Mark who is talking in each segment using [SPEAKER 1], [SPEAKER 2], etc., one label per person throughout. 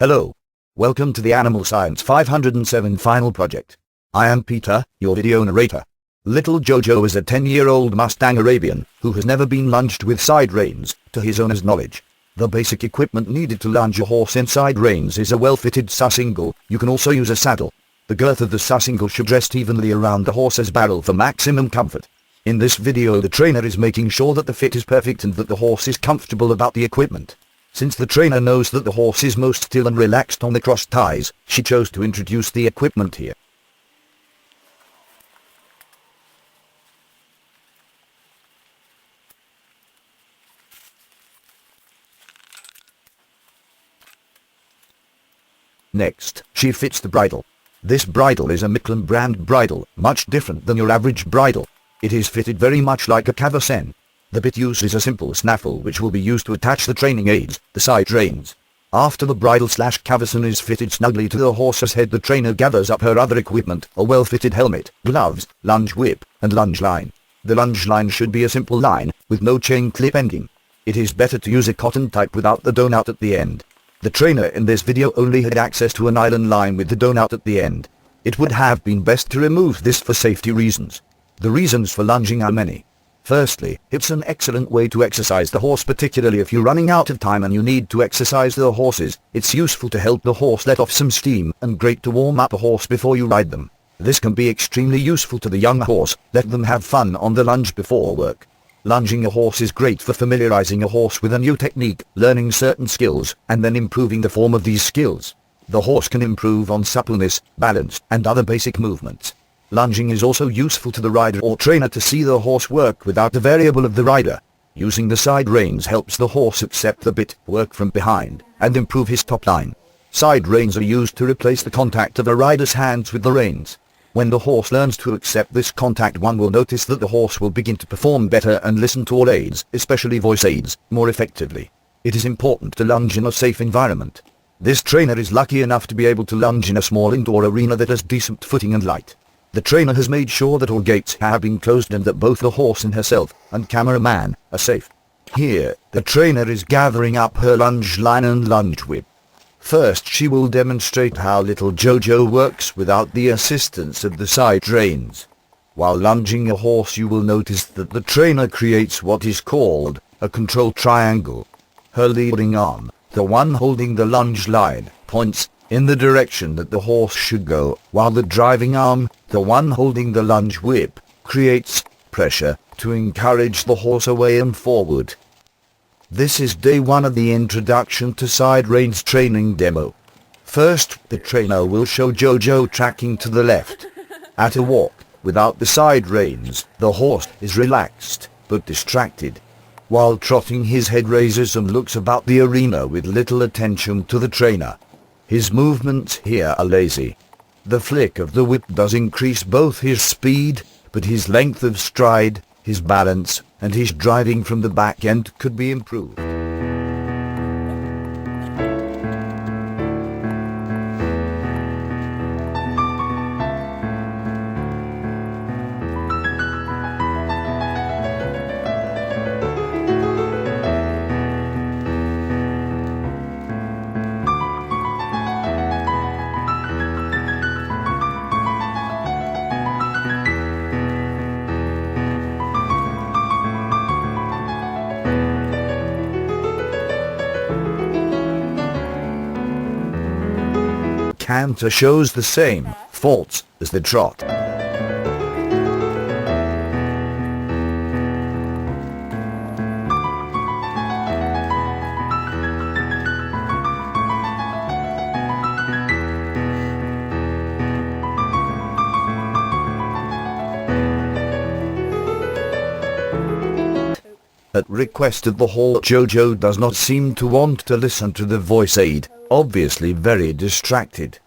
[SPEAKER 1] Hello. Welcome to the Animal Science 507 final project. I am Peter, your video narrator. Little Jojo is a 10-year-old Mustang Arabian, who has never been lunged with side reins, to his owner's knowledge. The basic equipment needed to lunge a horse in side reins is a well-fitted saddle. You can also use a saddle. The girth of the saddle should rest evenly around the horse's barrel for maximum comfort. In this video the trainer is making sure that the fit is perfect and that the horse is comfortable about the equipment. Since the trainer knows that the horse is most still and relaxed on the crossed ties, she chose to introduce the equipment here. Next, she fits the bridle. This bridle is a Michelin brand bridle, much different than your average bridle. It is fitted very much like a cavesson. The bit used is a simple snaffle which will be used to attach the training aids, the side reins. After the bridle/cavesson is fitted snugly to the horse's head, the trainer gathers up her other equipment, a well-fitted helmet, gloves, lunge whip, and lunge line. The lunge line should be a simple line, with no chain clip ending. It is better to use a cotton type without the donut at the end. The trainer in this video only had access to a nylon line with the donut at the end. It would have been best to remove this for safety reasons. The reasons for lunging are many. Firstly, it's an excellent way to exercise the horse, particularly if you're running out of time and you need to exercise the horses. It's useful to help the horse let off some steam, and great to warm up a horse before you ride them. This can be extremely useful to the young horse. Let them have fun on the lunge before work. Lunging a horse is great for familiarizing a horse with a new technique, learning certain skills, and then improving the form of these skills. The horse can improve on suppleness, balance, and other basic movements. Lunging is also useful to the rider or trainer to see the horse work without the variable of the rider. Using the side reins helps the horse accept the bit, work from behind, and improve his top line. Side reins are used to replace the contact of a rider's hands with the reins. When the horse learns to accept this contact, one will notice that the horse will begin to perform better and listen to all aids, especially voice aids, more effectively. It is important to lunge in a safe environment. This trainer is lucky enough to be able to lunge in a small indoor arena that has decent footing and light. The trainer has made sure that all gates have been closed and that both the horse and herself, and cameraman, are safe. Here, the trainer is gathering up her lunge line and lunge whip. First she will demonstrate how little Jojo works without the assistance of the side reins. While lunging a horse you will notice that the trainer creates what is called a control triangle. Her leading arm, the one holding the lunge line, points in the direction that the horse should go, while the driving arm, the one holding the lunge whip, creates pressure to encourage the horse away and forward. This is day 1 of the introduction to side reins training demo. First, the trainer will show Jojo tracking to the left. At a walk, without the side reins, the horse is relaxed, but distracted. While trotting, his head raises and looks about the arena with little attention to the trainer. His movements here are lazy. The flick of the whip does increase both his speed, but his length of stride, his balance, and his driving from the back end could be improved. Canter shows the same faults as the trot. At request of the horse, Jojo does not seem to want to listen to the voice aid, obviously very distracted.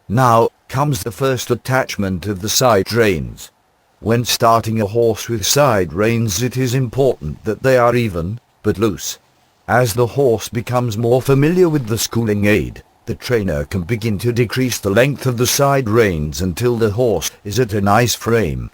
[SPEAKER 1] Now comes the first attachment of the side reins. When starting a horse with side reins, it is important that they are even, but loose. As the horse becomes more familiar with the schooling aid, the trainer can begin to decrease the length of the side reins until the horse is at a nice frame.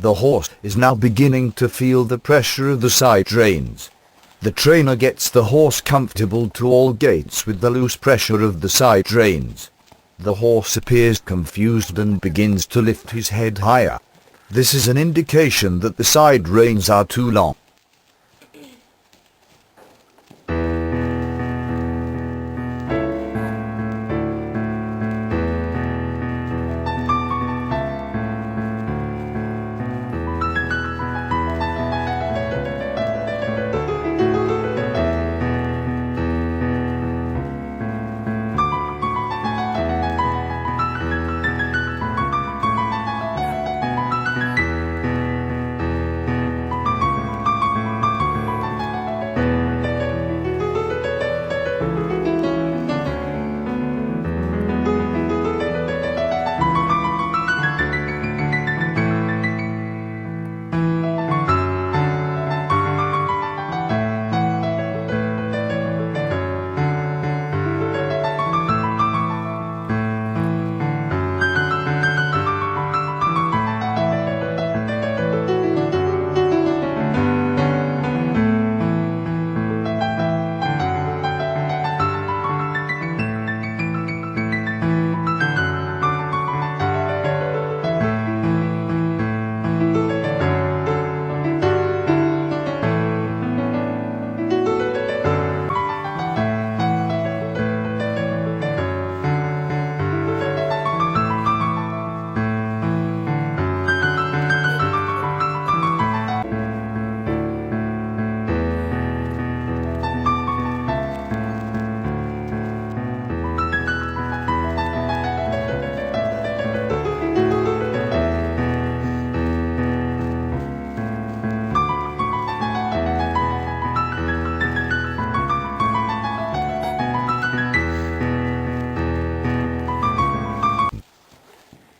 [SPEAKER 1] The horse is now beginning to feel the pressure of the side reins. The trainer gets the horse comfortable to all gaits with the loose pressure of the side reins. The horse appears confused and begins to lift his head higher. This is an indication that the side reins are too long.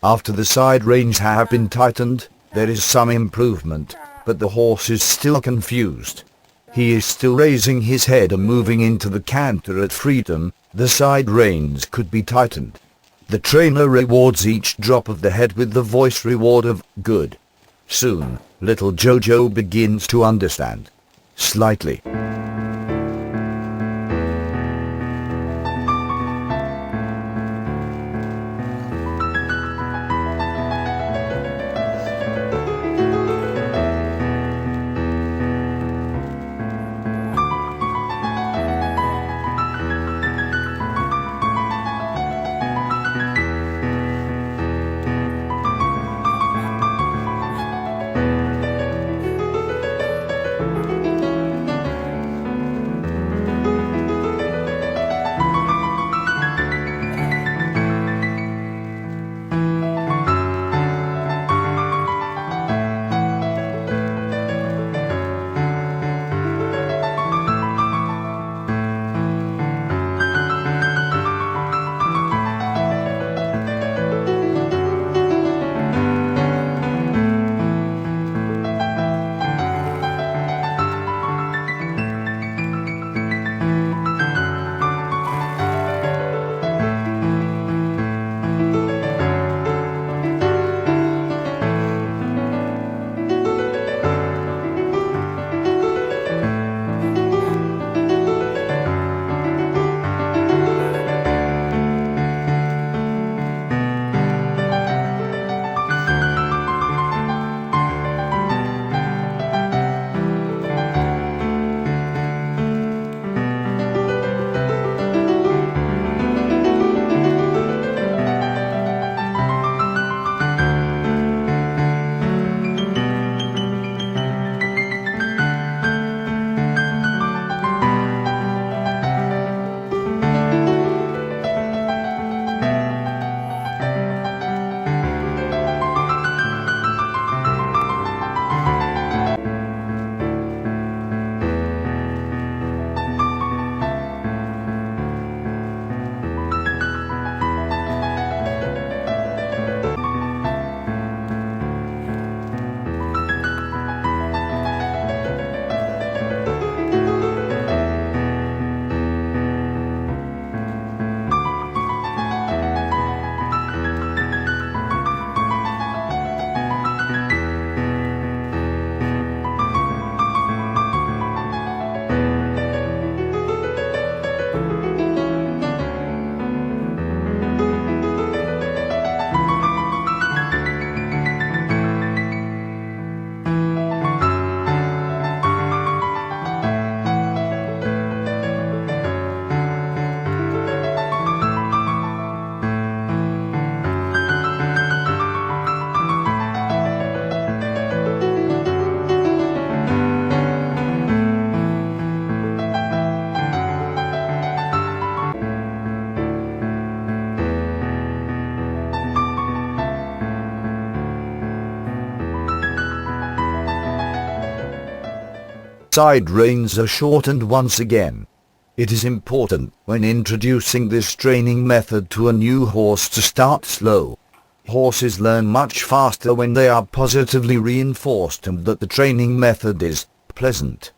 [SPEAKER 1] After the side reins have been tightened, there is some improvement, but the horse is still confused. He is still raising his head and moving into the canter at freedom. The side reins could be tightened. The trainer rewards each drop of the head with the voice reward of good. Soon, little Jojo begins to understand. Slightly. side reins are shortened once again. It is important, when introducing this training method to a new horse, to start slow. Horses learn much faster when they are positively reinforced and that the training method is pleasant.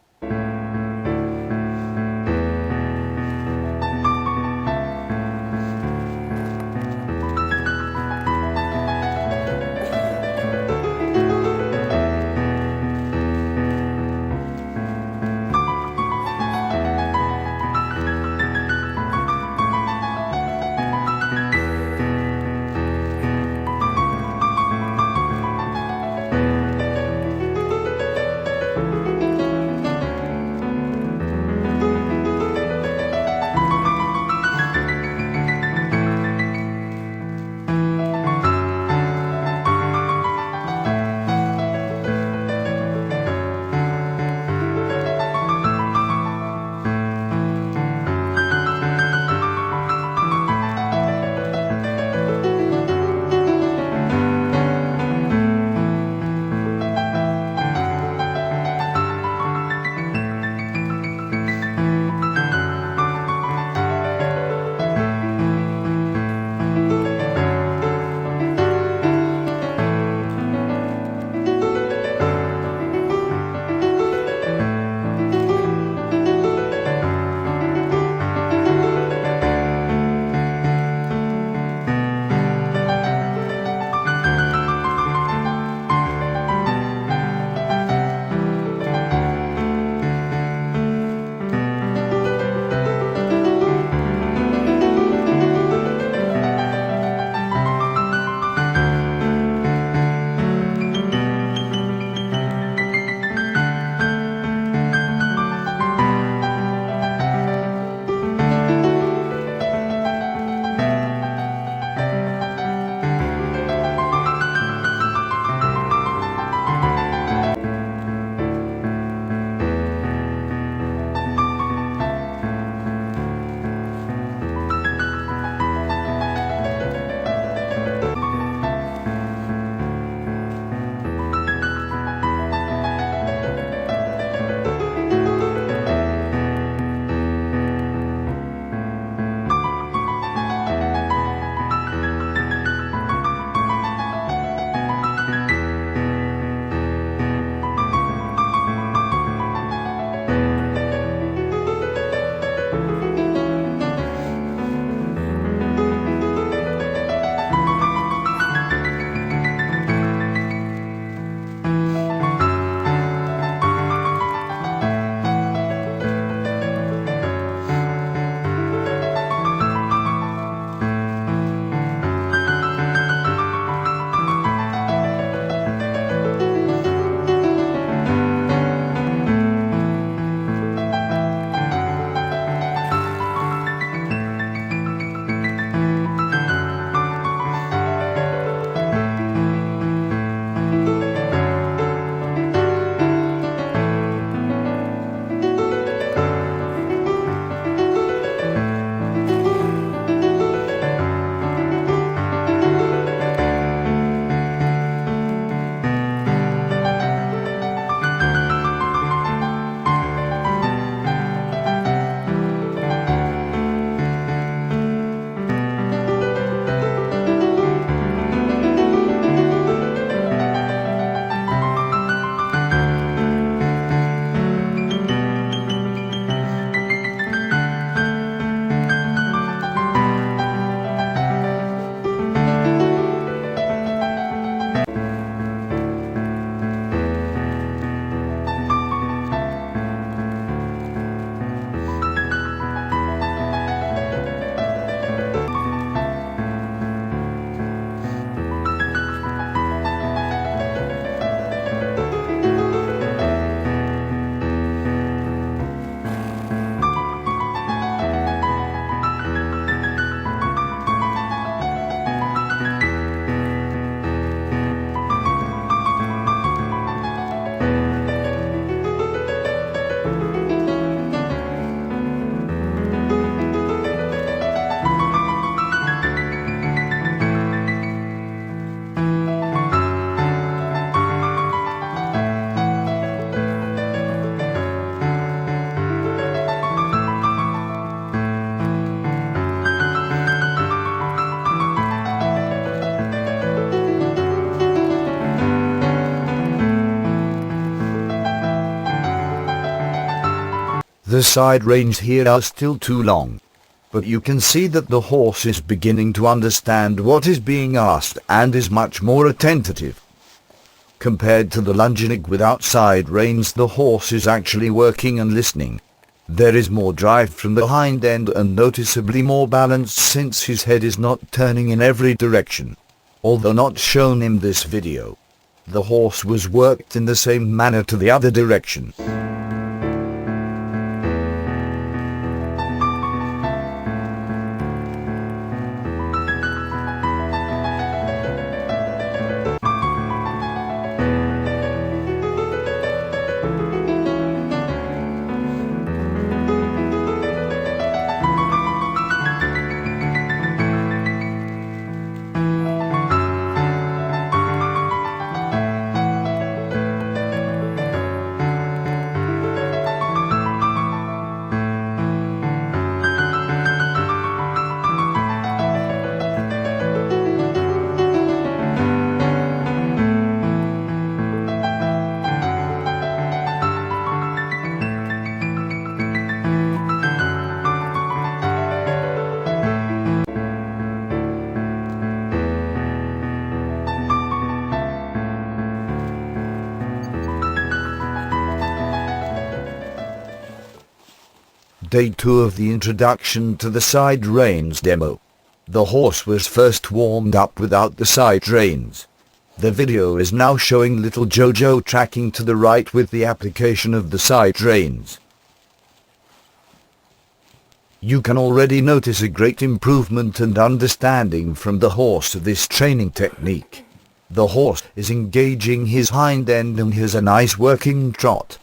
[SPEAKER 1] The side reins here are still too long. But you can see that the horse is beginning to understand what is being asked and is much more attentive. Compared to the lunging without side reins, the horse is actually working and listening. There is more drive from the hind end and noticeably more balance since his head is not turning in every direction. Although not shown in this video, the horse was worked in the same manner to the other direction. Day 2 of the introduction to the side reins demo. The horse was first warmed up without the side reins. The video is now showing little Jojo tracking to the right with the application of the side reins. You can already notice a great improvement and understanding from the horse of this training technique. The horse is engaging his hind end and has a nice working trot.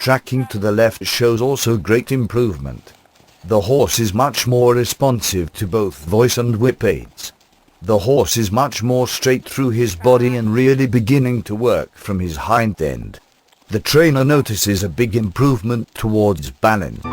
[SPEAKER 1] Tracking to the left shows also great improvement. The horse is much more responsive to both voice and whip aids. The horse is much more straight through his body and really beginning to work from his hind end. The trainer notices a big improvement towards balance.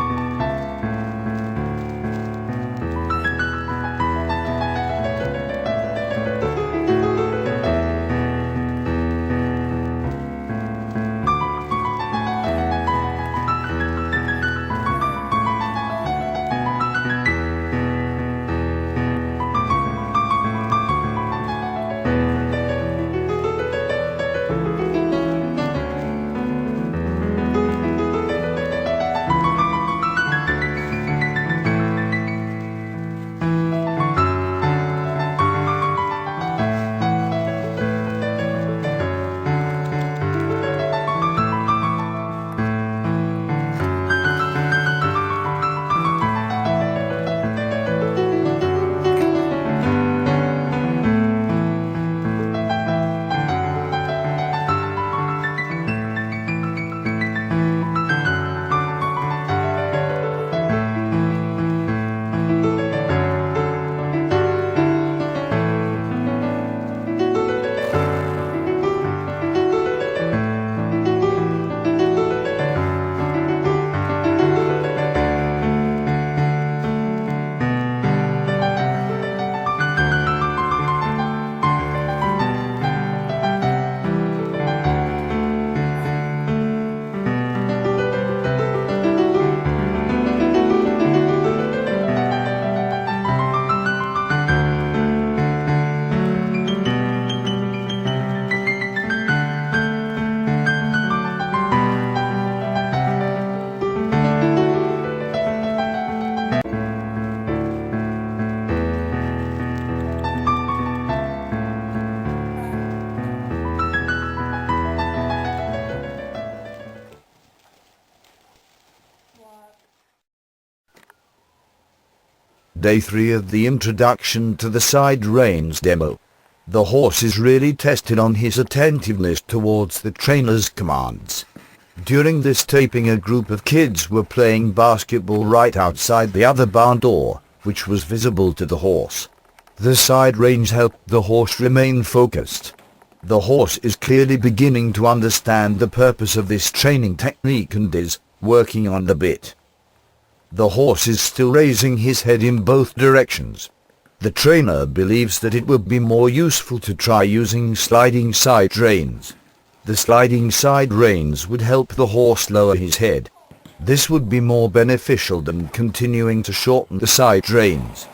[SPEAKER 1] Day 3 of the Introduction to the Side Reins demo. The horse is really tested on his attentiveness towards the trainer's commands. During this taping, a group of kids were playing basketball right outside the other barn door, which was visible to the horse. The side reins helped the horse remain focused. The horse is clearly beginning to understand the purpose of this training technique and is working on the bit. The horse is still raising his head in both directions. The trainer believes that it would be more useful to try using sliding side reins. The sliding side reins would help the horse lower his head. This would be more beneficial than continuing to shorten the side reins.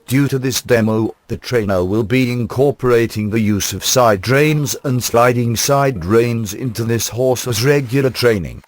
[SPEAKER 1] Due to this demo, the trainer will be incorporating the use of side reins and sliding side reins into this horse's regular training.